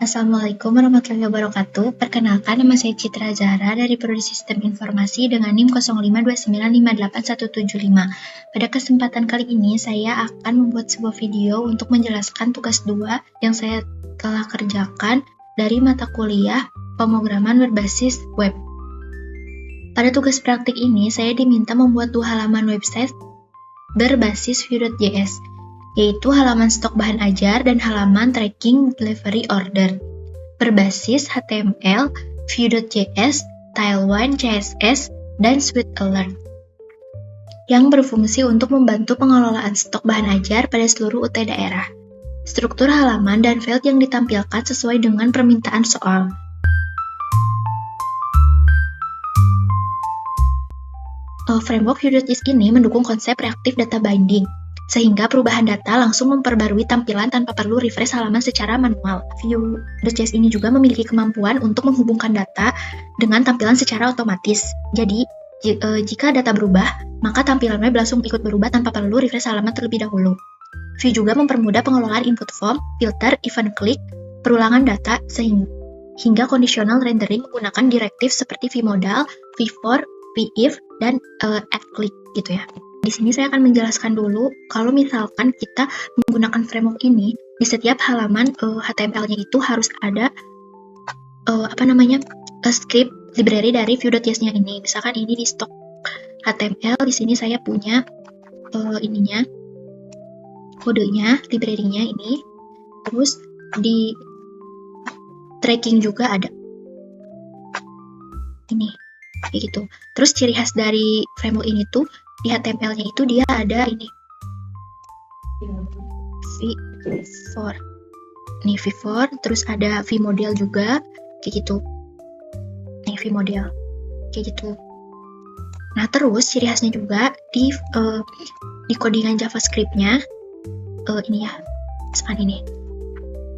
Assalamualaikum warahmatullahi wabarakatuh. Perkenalkan, nama saya Citra Zahra dari Prodi Sistem Informasi dengan NIM 0529581175. Pada kesempatan kali ini, saya akan membuat sebuah video untuk menjelaskan tugas 2 yang saya telah kerjakan dari mata kuliah pemrograman berbasis web. Pada tugas praktik ini, saya diminta membuat 2 halaman website berbasis Vue.js, yaitu halaman stok bahan ajar dan halaman tracking delivery order, berbasis HTML, Vue.js, Tailwind CSS, dan Swift Alert, yang berfungsi untuk membantu pengelolaan stok bahan ajar pada seluruh UT daerah. Struktur halaman dan field yang ditampilkan sesuai dengan permintaan soal. Framework Vue.js ini mendukung konsep reactive data binding, sehingga perubahan data langsung memperbarui tampilan tanpa perlu refresh halaman secara manual. Vue.js ini juga memiliki kemampuan untuk menghubungkan data dengan tampilan secara otomatis. Jadi, jika data berubah, maka tampilan web langsung ikut berubah tanpa perlu refresh halaman terlebih dahulu. Vue juga mempermudah pengelolaan input form, filter, event click, perulangan data, hingga conditional rendering menggunakan direktif seperti vmodal, v-for, v-if, dan add-click gitu ya. Di sini saya akan menjelaskan dulu kalau misalkan kita menggunakan framework ini, di setiap halaman HTML-nya itu harus ada script library dari Vue.js-nya ini. Misalkan ini di stok HTML, di sini saya punya kodenya, library-nya ini. Terus di tracking juga ada. Ini kayak gitu. Terus ciri khas dari framework ini tuh di HTML-nya itu dia ada ini v-for. Nih v-for, terus ada vmodel juga kayak gitu. Nih vmodel kayak gitu. Nah, terus ciri khasnya juga di codingan JavaScript-nya ini ya, seperti ini.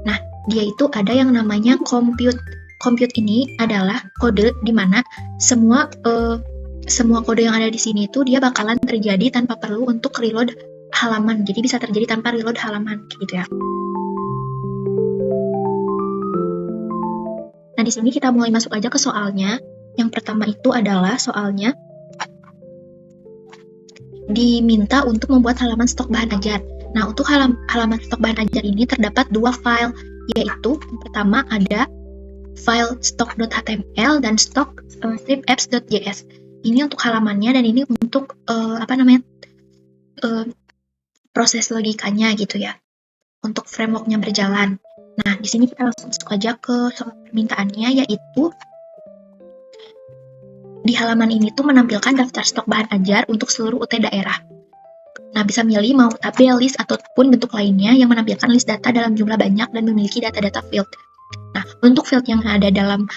Nah, dia itu ada yang namanya compute. Compute ini adalah kode di mana semua kode yang ada di sini itu dia bakalan terjadi tanpa perlu untuk reload halaman. Jadi bisa terjadi tanpa reload halaman gitu ya. Nah, di sini kita mulai masuk aja ke soalnya. Yang pertama itu adalah soalnya diminta untuk membuat halaman stok bahan ajar. Nah, untuk halaman stok bahan ajar ini terdapat 2 file, yaitu yang pertama ada file stock.html dan stock apps.js. Ini untuk halamannya dan ini untuk proses logikanya gitu ya, untuk frameworknya berjalan. Nah, di sini kita langsung masuk aja ke soal permintaannya, yaitu di halaman ini tuh menampilkan daftar stok bahan ajar untuk seluruh UT daerah. Nah, bisa milih mau tabel, list, ataupun bentuk lainnya yang menampilkan list data dalam jumlah banyak dan memiliki data-data field. Nah, untuk field yang ada dalam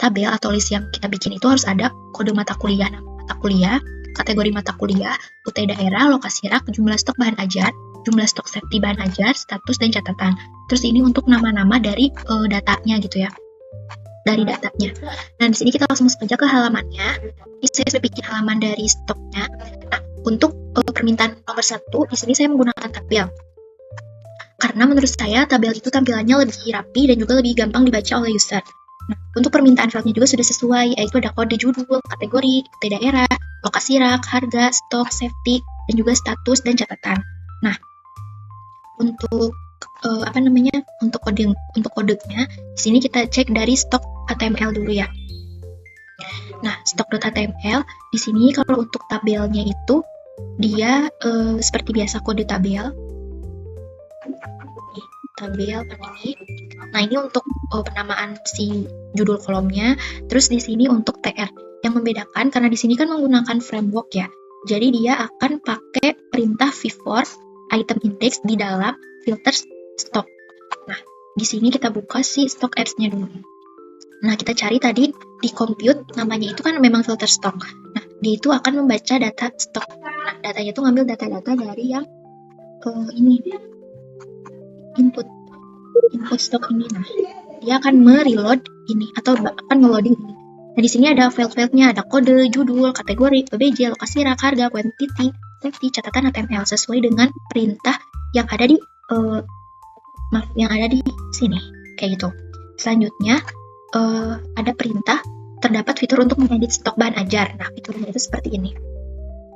tabel atau list yang kita bikin itu harus ada kode mata kuliah, nama mata kuliah, kategori mata kuliah, UT daerah, lokasi rak, jumlah stok bahan ajar, jumlah stok safety bahan ajar, status, dan catatan. Terus ini untuk nama-nama dari datanya gitu ya, dari datanya. Nah, di sini kita langsung masuk aja ke halamannya. Ini saya sudah bikin halaman dari stoknya. Nah, untuk permintaan nomor 1, di sini saya menggunakan tabel. Karena menurut saya tabel itu tampilannya lebih rapi dan juga lebih gampang dibaca oleh user. Nah, untuk permintaan fieldnya juga sudah sesuai, yaitu ada kode judul, kategori, UT daerah, lokasi rak, harga, stok, safety, dan juga status dan catatan. Nah, untuk untuk kodenya, di sini kita cek dari stok HTML dulu ya. Nah, stok.html di sini kalau untuk tabelnya itu dia seperti biasa kode tabel ini. Nah, ini untuk penamaan si judul kolomnya. Terus di sini untuk TR. Yang membedakan karena di sini kan menggunakan framework ya. Jadi dia akan pakai perintah v-for item index di dalam filter stock. Nah, di sini kita buka si stock apps-nya dulu. Nah, kita cari tadi di compute, namanya itu kan memang filter stock. Nah, dia itu akan membaca data stock. Nah, datanya itu ngambil data-data dari yang ini input stock ini. Nah, dia akan mereload ini atau akan ngeloading ini. Nah, di sini ada file-filenya, ada kode, judul, kategori, PBJ, lokasi rak, harga, quantity, safety, catatan HTML sesuai dengan perintah yang ada di sini kayak gitu. Selanjutnya ada perintah terdapat fitur untuk mengedit stok bahan ajar. Nah, fiturnya itu seperti ini.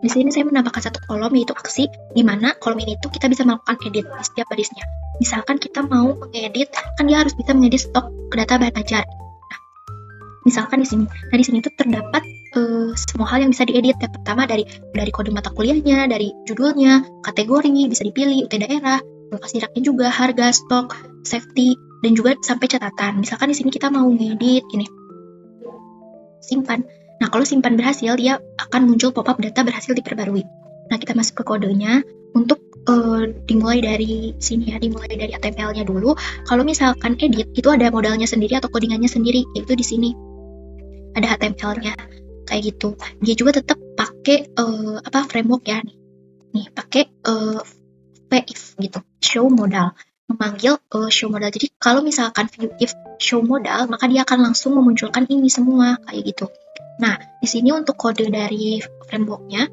Di sini saya menambahkan satu kolom, yaitu aksi, di mana kolom ini tuh kita bisa melakukan edit di setiap barisnya. Misalkan kita mau mengedit, kan dia harus bisa mengedit stok data bahan ajar. Nah, misalkan di sini. Nah, di sini tuh terdapat semua hal yang bisa diedit. Yang pertama dari kode mata kuliahnya, dari judulnya, kategori, bisa dipilih, UT daerah, lokasi raknya juga, harga, stok, safety, dan juga sampai catatan. Misalkan di sini kita mau ngedit ini. Simpan. Nah, kalau simpan berhasil, dia akan muncul pop-up data berhasil diperbarui. Nah, kita masuk ke kodenya. Untuk dimulai dari sini ya, dimulai dari HTML-nya dulu. Kalau misalkan edit, itu ada modalnya sendiri atau codingannya sendiri, yaitu di sini. Ada HTML-nya, kayak gitu. Dia juga tetap pakai framework ya. Nih pakai if gitu, show modal. Memanggil show modal. Jadi kalau misalkan view if show modal, maka dia akan langsung memunculkan ini semua kayak gitu. Nah, di sini untuk kode dari framework-nya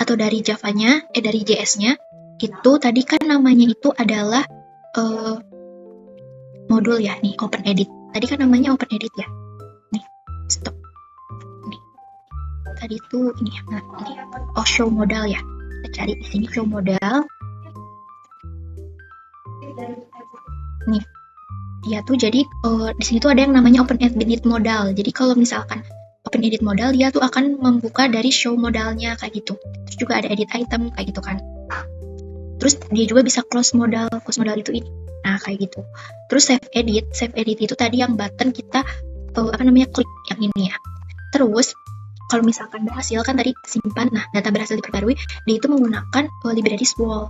atau dari Java-nya, dari JS-nya, itu tadi kan namanya itu adalah modul ya, nih open edit. Tadi kan namanya open edit ya. Nih, stop. Nih. Tadi itu ini ya, ini. Oh, show modal ya. Kita cari di sini show modal. Nih, dia tuh jadi di sini tuh ada yang namanya open edit modal. Jadi kalau misalkan open edit modal, dia tuh akan membuka dari show modalnya kayak gitu. Terus juga ada edit item kayak gitu kan. Terus dia juga bisa close modal itu ini. Nah kayak gitu. Terus save edit itu tadi yang button kita klik yang ini ya. Terus kalau misalkan berhasil kan tadi simpan, nah data berhasil diperbarui, dia itu menggunakan libraries wall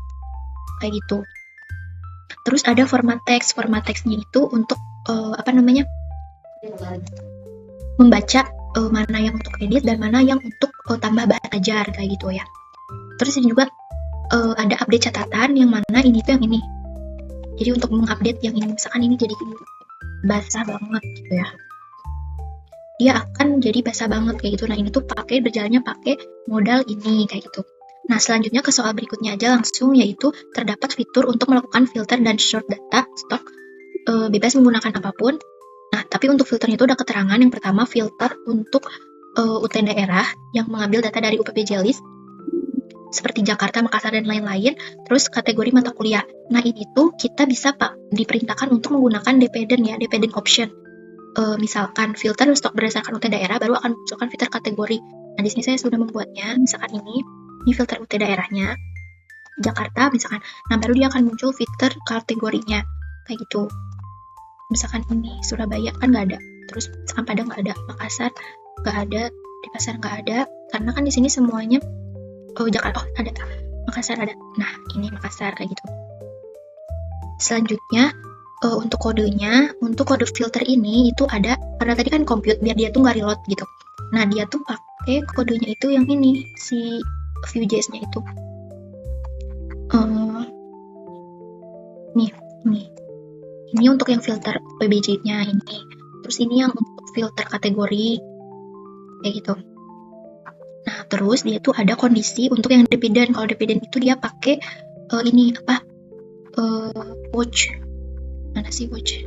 kayak gitu. Terus ada format text-nya itu untuk membaca mana yang untuk edit dan mana yang untuk tambah bahan ajar kayak gitu ya. Terus ini juga ada update catatan yang mana ini tuh yang ini. Jadi untuk mengupdate yang ini, misalkan ini jadi basah banget gitu ya. Dia akan jadi basah banget kayak gitu. Nah ini tuh berjalannya pakai modal ini kayak gitu. Nah selanjutnya ke soal berikutnya aja langsung, yaitu terdapat fitur untuk melakukan filter dan sort data stok bebas menggunakan apapun. Nah tapi untuk filternya itu ada keterangan. Yang pertama filter untuk UT daerah yang mengambil data dari UPBJ list seperti Jakarta, Makassar, dan lain-lain. Terus kategori mata kuliah. Nah ini tuh kita bisa diperintahkan untuk menggunakan dependent option. Misalkan filter stok berdasarkan UT daerah baru akan munculkan filter kategori. Nah di sini saya sudah membuatnya. Misalkan ini filter UT daerahnya Jakarta misalkan. Nah baru dia akan muncul filter kategorinya kayak gitu. Misalkan ini Surabaya kan nggak ada. Terus misalkan Padang nggak ada, Makassar nggak ada, Denpasar nggak ada. Karena kan di sini semuanya Jakarta ada, Makassar ada. Nah ini Makassar kayak gitu. Selanjutnya untuk kodenya, untuk kode filter ini itu ada, karena tadi kan compute biar dia tuh nggak reload gitu. Nah dia tuh pakai kodenya itu yang ini, si Vue.js-nya itu. Ini untuk yang filter PBJ-nya ini. Terus ini yang untuk filter kategori kayak gitu. Nah terus dia tuh ada kondisi untuk yang dependent. Kalau dependent itu dia pakai watch. Mana sih watch?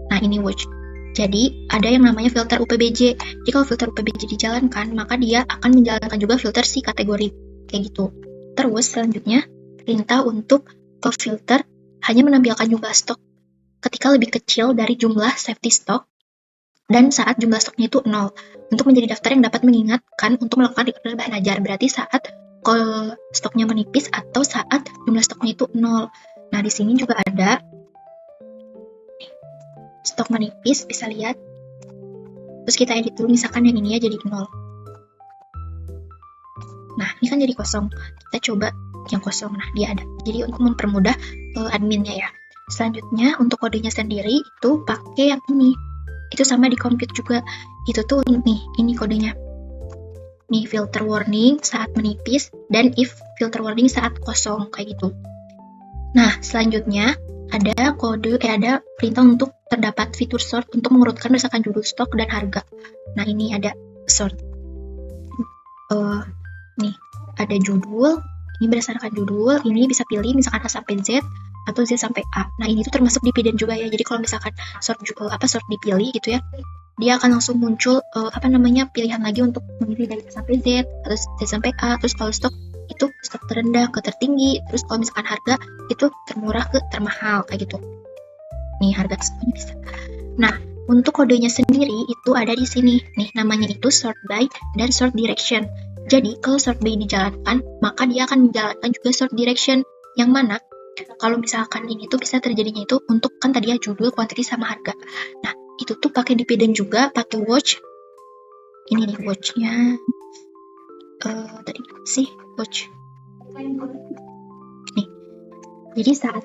Nah ini watch. Jadi ada yang namanya filter UPBJ. Jadi kalau filter UPBJ dijalankan, maka dia akan menjalankan juga filter si kategori kayak gitu. Terus selanjutnya perintah untuk filter hanya menampilkan jumlah stok ketika lebih kecil dari jumlah safety stock dan saat jumlah stoknya itu 0 untuk menjadi daftar yang dapat mengingatkan untuk melakukan reorder bahan ajar. Berarti saat stoknya menipis atau saat jumlah stoknya itu 0. Nah di sini juga ada stok menipis, bisa lihat. Terus kita edit dulu, misalkan yang ini ya jadi 0. Nah ini kan jadi kosong. Kita coba yang kosong. Nah dia ada. Jadi untuk mempermudah adminnya ya. Selanjutnya untuk kodenya sendiri itu pakai yang ini. Itu sama di compute juga. Itu tuh ini kodenya. Nih filter warning saat menipis dan if filter warning saat kosong kayak gitu. Nah selanjutnya ada ada perintah untuk terdapat fitur sort untuk mengurutkan berdasarkan judul stok dan harga. Nah ini ada sort. Nih ada judul. Ini berdasarkan judul. Ini bisa pilih misalkan A sampai Z atau Z sampai A. Nah, ini tuh termasuk dependent juga ya. Jadi kalau misalkan sort dipilih gitu ya, dia akan langsung muncul pilihan lagi untuk memilih dari A sampai Z atau Z sampai A. Terus kalau stok itu stok terendah ke tertinggi, terus kalau misalkan harga itu termurah ke termahal kayak gitu. Nih harga semuanya bisa. Nah, untuk kodenya sendiri itu ada di sini. Nih namanya itu sort by dan sort direction. Jadi kalau sort by dijalankan, maka dia akan menjalankan juga sort direction. Yang mana kalau misalkan ini tuh bisa terjadinya itu untuk kan tadi ya judul, quantity sama harga. Nah, itu tuh pakai dependent juga, pakai watch. Ini nih watchnya. Tadi sih watch. Nih. Jadi saat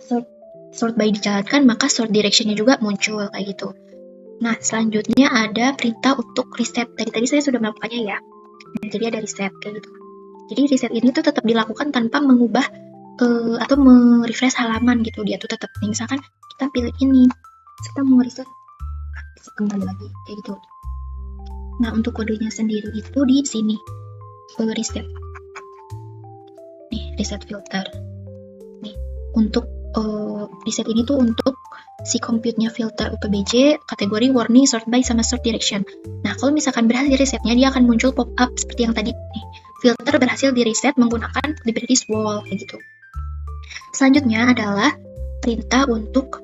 sort by dijalankan, maka sort directionnya juga muncul kayak gitu. Nah, selanjutnya ada perintah untuk reset. Tadi saya sudah melakukannya ya. Jadi ada reset kayak gitu. Jadi reset ini tuh tetap dilakukan tanpa mengubah atau merefresh halaman gitu. Dia tuh tetap misalkan kita pilih ini, kita mau reset bisa kembali lagi kayak gitu. Nah, untuk kodenya sendiri itu di sini reset. Nih, reset filter. Nih, untuk reset ini tuh untuk si compute-nya filter UPBJ, kategori warning, sort by, sama sort direction. Nah, kalau misalkan berhasil resetnya, dia akan muncul pop-up seperti yang tadi. Nih, filter berhasil di reset menggunakan libraries wall kayak gitu. Selanjutnya adalah perintah untuk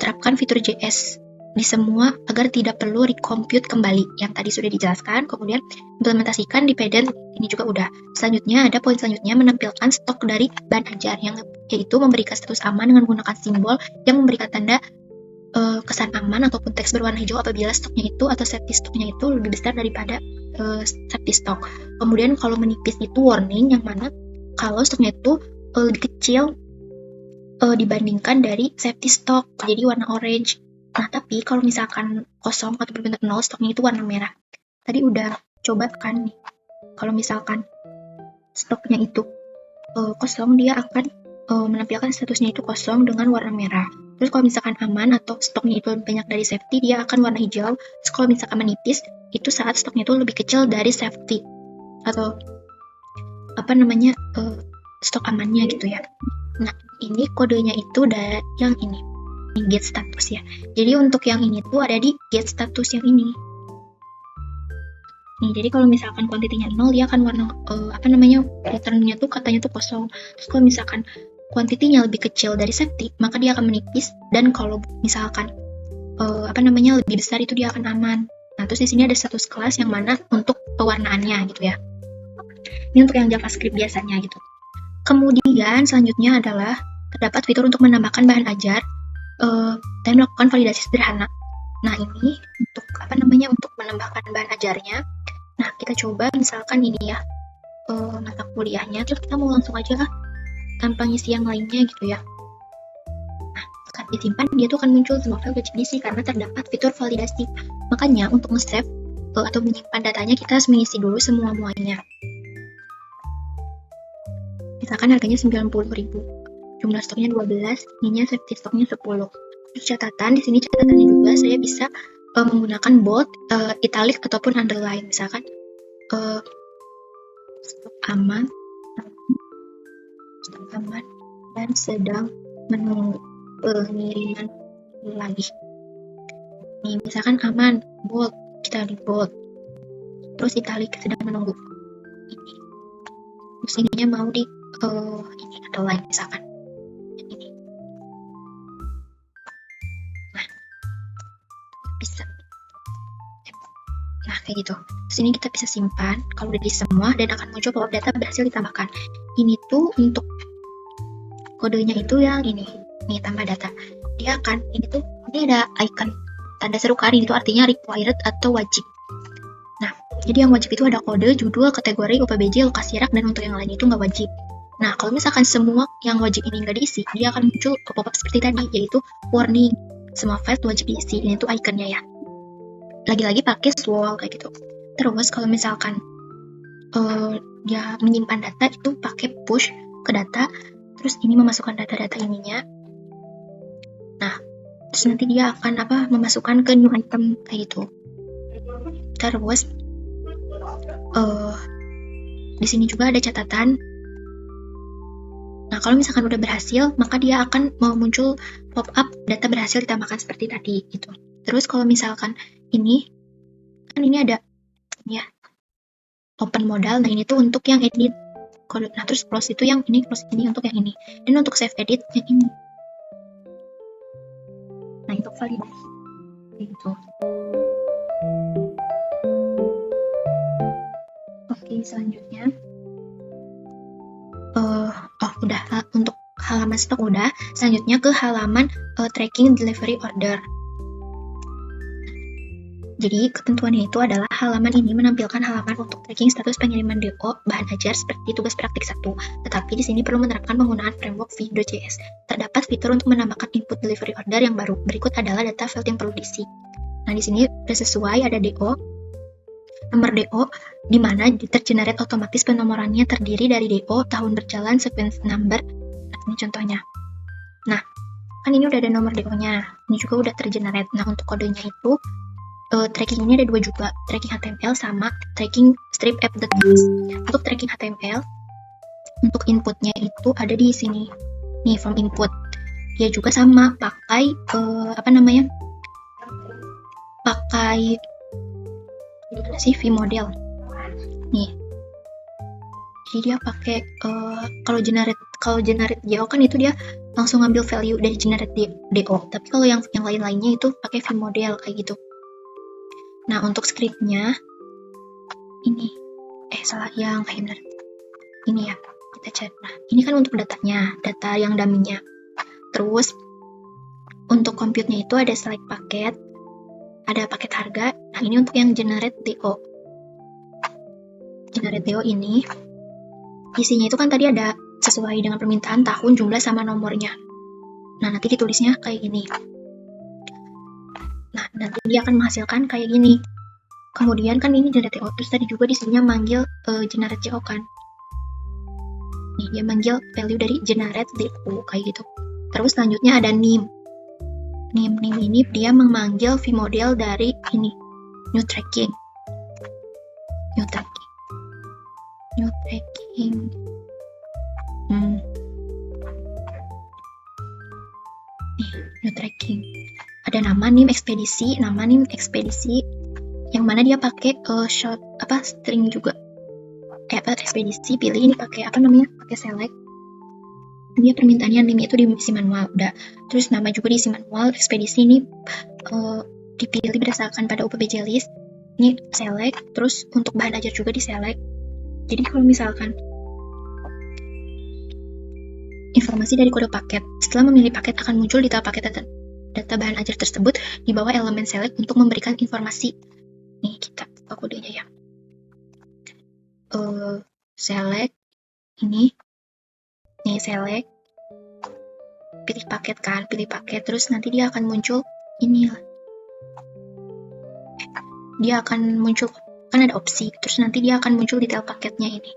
terapkan fitur JS di semua agar tidak perlu recompute kembali yang tadi sudah dijelaskan. Kemudian implementasikan dependent, ini juga udah. Selanjutnya ada poin selanjutnya menampilkan stok dari bahan ajar, yang yaitu memberikan status aman dengan menggunakan simbol yang memberikan tanda kesan aman ataupun teks berwarna hijau apabila stoknya itu atau safety stoknya itu lebih besar daripada safety stock. Kemudian kalau menipis itu warning, yang mana kalau stoknya itu lebih kecil dibandingkan dari safety stock, jadi warna orange. Nah, tapi kalau misalkan kosong atau berbentuk nol, stoknya itu warna merah. Tadi udah coba kan nih, kalau misalkan stoknya itu kosong, dia akan menampilkan statusnya itu kosong dengan warna merah. Terus kalau misalkan aman atau stoknya itu lebih banyak dari safety, dia akan warna hijau. Terus kalau misalkan menipis, itu saat stoknya itu lebih kecil dari safety atau stok amannya gitu ya. Nah, ini kodenya itu yang ini get status ya. Jadi untuk yang ini tuh ada di get status yang ini. Nih, jadi kalau misalkan kuantitinya 0, dia akan warna returnnya tuh katanya tuh kosong. Terus kalau misalkan kuantitinya lebih kecil dari safety, maka dia akan menipis, dan kalau misalkan lebih besar itu dia akan aman. Nah, terus di sini ada status kelas yang mana untuk pewarnaannya gitu ya. Ini untuk yang JavaScript biasanya gitu. Kemudian selanjutnya adalah terdapat fitur untuk menambahkan bahan ajar dan melakukan validasi sederhana. Nah, ini untuk untuk menambahkan bahan ajarnya. Nah, kita coba misalkan ini ya mata kuliahnya, terus kita mau langsung aja tanpa ngisi yang lainnya gitu ya. Nah, saat disimpan dia tuh akan muncul semua file diisi karena terdapat fitur validasi. Makanya untuk nge-save atau menyimpan datanya kita harus mengisi dulu semuanya. Misalkan harganya 90.000, jumlah stoknya 12, ininya safety stoknya 10. Terus catatan, di sini catatannya juga saya bisa menggunakan bold, italic ataupun underline. Misalkan stok aman dan sedang menunggu pengiriman lagi. Nih, misalkan aman, bold, kita di bold. Terus italic, sedang menunggu. Ini. Terus ininya mau di ini underline misalkan. Ini. Nah, bisa. Nah, kayak gitu. Terus ini kita bisa simpan kalau udah di semua dan akan muncul pop-up data berhasil ditambahkan. Ini tuh untuk kodenya itu yang ini. Nih, tambah data. Dia akan, ini ada icon tanda seru kan, itu artinya required atau wajib. Nah, jadi yang wajib itu ada kode, judul, kategori, UPBJ, lokasi rak, dan untuk yang lain itu nggak wajib. Nah, kalau misalkan semua yang wajib ini nggak diisi, dia akan muncul pop-up seperti tadi, yaitu warning, semua file wajib diisi. Ini tuh ikonnya ya. Lagi-lagi pakai swall kayak gitu. Terus kalau misalkan dia menyimpan data itu pakai push ke data, terus ini memasukkan data-data ininya. Nah, terus nanti dia akan memasukkan ke new item kayak gitu. Terus di sini juga ada catatan. Nah, kalau misalkan udah berhasil, maka dia akan mau muncul pop-up data berhasil ditambahkan seperti tadi gitu. Terus kalau misalkan ini, kan ini ada ya open modal, nah ini tuh untuk yang edit kode. Nah terus close itu yang ini, close ini untuk yang ini. Dan untuk save edit yang ini. Nah itu validasi. Gitu. Oke, selanjutnya. Udah untuk halaman stok udah. Selanjutnya ke halaman tracking delivery order. Jadi ketentuannya itu adalah halaman ini menampilkan halaman untuk tracking status pengiriman DO bahan ajar seperti tugas praktik 1. Tetapi di sini perlu menerapkan penggunaan framework Vue.js. Terdapat fitur untuk menambahkan input delivery order yang baru. Berikut adalah data field yang perlu diisi. Nah, di sini sudah sesuai, ada DO, nomor DO, di mana tergenerate otomatis penomorannya terdiri dari DO, tahun berjalan, sequence number. Nah, ini contohnya. Nah, kan ini udah ada nomor DO-nya. Ini juga udah tergenerate. Nah, untuk kodenya itu tracking ini ada 2 juga, tracking HTML sama tracking strip app the keys. Untuk tracking HTML, untuk inputnya itu ada di sini, nih form input. Dia juga sama pakai pakai Vue model. Nih, jadi dia pakai kalau generate DO kan itu dia langsung ngambil value dari generate DO. Tapi kalau yang lain-lainnya itu pakai Vue model kayak gitu. Nah, untuk scriptnya ini, yang benar. Ini ya, kita cari. Nah, ini kan untuk datanya, data yang dummy-nya. Terus, untuk compute-nya itu ada select paket, ada paket harga. Nah, ini untuk yang generate DO. Generate DO ini, isinya itu kan tadi ada sesuai dengan permintaan tahun, jumlah, sama nomornya. Nah, nanti ditulisnya kayak gini. Nah, nanti dia akan menghasilkan kayak gini. Kemudian kan ini generate DO, terus tadi juga disininya manggil generate DO kan. Nih, dia manggil value dari generate DO kayak gitu. Terus selanjutnya ada nim. Nim ini dia memanggil Vue model dari ini, new tracking. New tracking. Ada nama nim ekspedisi, yang mana dia pakai string juga. Ekspedisi, pilih ini pakai pakai select. Dia permintaannya nim itu diisi manual, udah. Terus nama juga diisi manual. Ekspedisi ini dipilih berdasarkan pada UPBJ list. Ini select, terus untuk bahan ajar juga di select. Jadi kalau misalkan informasi dari kode paket, setelah memilih paket akan muncul di tab paket data bahan ajar tersebut di bawah elemen select untuk memberikan informasi. Nih, kita buka kodenya ya. Select ini. Nih, select. Pilih paket, terus nanti dia akan muncul ini lah. Dia akan muncul, kan ada opsi, terus nanti dia akan muncul detail paketnya ini.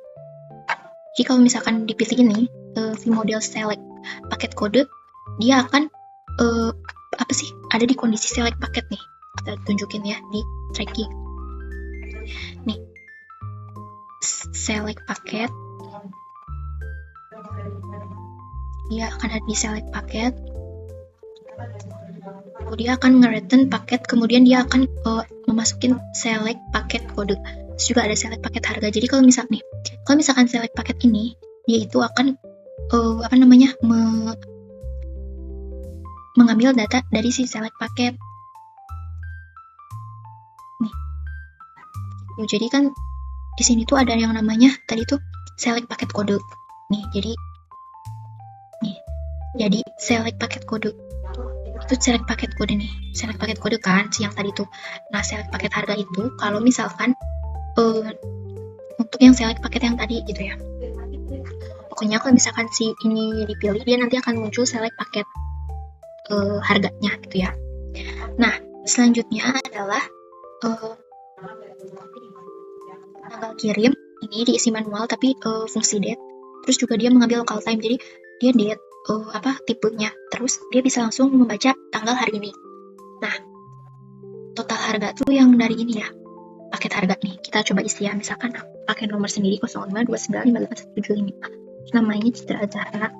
Jadi kalau misalkan dipilih ini, Vue model select paket kode, dia akan ada di kondisi select paket nih. Kita tunjukin ya di tracking. Nih, select paket, dia akan ada di select paket. Dia akan nge-return paket, kemudian dia akan memasukin select paket kode. Terus juga ada select paket harga. Jadi kalau misalkan select paket ini, dia itu akan mengambil data dari si select paket. Nih. Jadi kan di sini tuh ada yang namanya tadi tuh select paket kode. Nih, jadi select paket kode. Itu select paket kode nih. Select paket kode kan yang tadi tuh. Nah, select paket harga itu kalau misalkan untuk yang select paket yang tadi gitu ya. Pokoknya kalau misalkan si ini dipilih, dia nanti akan muncul select paket harganya gitu ya. Nah, selanjutnya adalah tanggal kirim. Ini diisi manual tapi fungsi date. Terus juga dia mengambil local time, jadi dia date tipenya. Terus dia bisa langsung membaca tanggal hari ini. Nah, total harga tuh yang dari ini ya, paket harga nih. Kita coba isi ya, misalkan pakai nomor sendiri 05295875. Namanya Citra Zahra.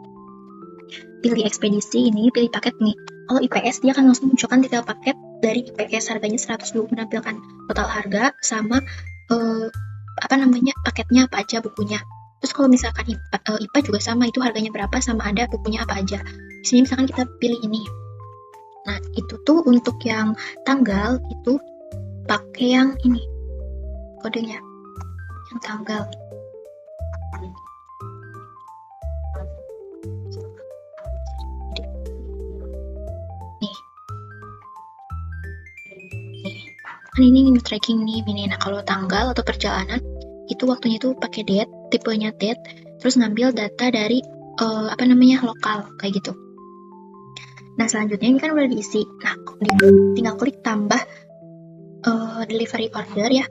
Pilih ekspedisi ini, pilih paket nih. Kalau IPS dia akan langsung munculkan detail paket dari IPS, harganya 120, menampilkan total harga sama paketnya apa aja, bukunya. Terus kalau misalkan IPA juga sama, itu harganya berapa sama ada bukunya apa aja. Di sini misalkan kita pilih ini. Nah, itu tuh untuk yang tanggal itu pakai yang ini kodenya, yang tanggal. Kan ini tracking nih ini. Nah, kalau tanggal atau perjalanan itu waktunya itu pakai date, tipenya date, terus ngambil data dari lokal kayak gitu. Nah, selanjutnya ini kan udah diisi. Nah, tinggal klik tambah delivery order ya.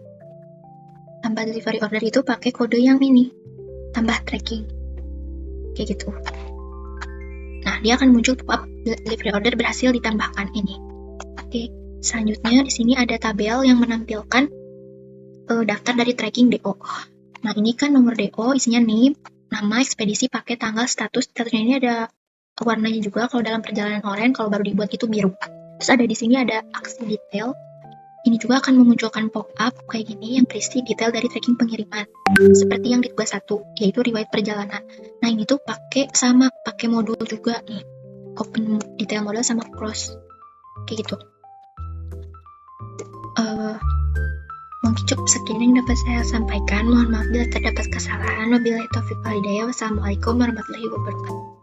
Tambah delivery order itu pakai kode yang ini, tambah tracking kayak gitu. Nah, dia akan muncul pop-up delivery order berhasil ditambahkan ini. Oke. Selanjutnya di sini ada tabel yang menampilkan daftar dari tracking DO. Nah, ini kan nomor DO, isinya name, nama, ekspedisi, paket, tanggal, statusnya ini ada warnanya juga. Kalau dalam perjalanan oranye, kalau baru dibuat itu biru. Terus ada di sini ada aksi detail. Ini juga akan memunculkan pop-up kayak gini yang berisi detail dari tracking pengiriman. Seperti yang di tugas 1, yaitu riwayat perjalanan. Nah, ini tuh pakai modul juga nih. Open detail model sama close. Kayak gitu. Mungkin cukup sekian yang dapat saya sampaikan. Mohon maaf bila terdapat kesalahan. Wabillahi taufiq wal hidayah. Wassalamualaikum warahmatullahi wabarakatuh.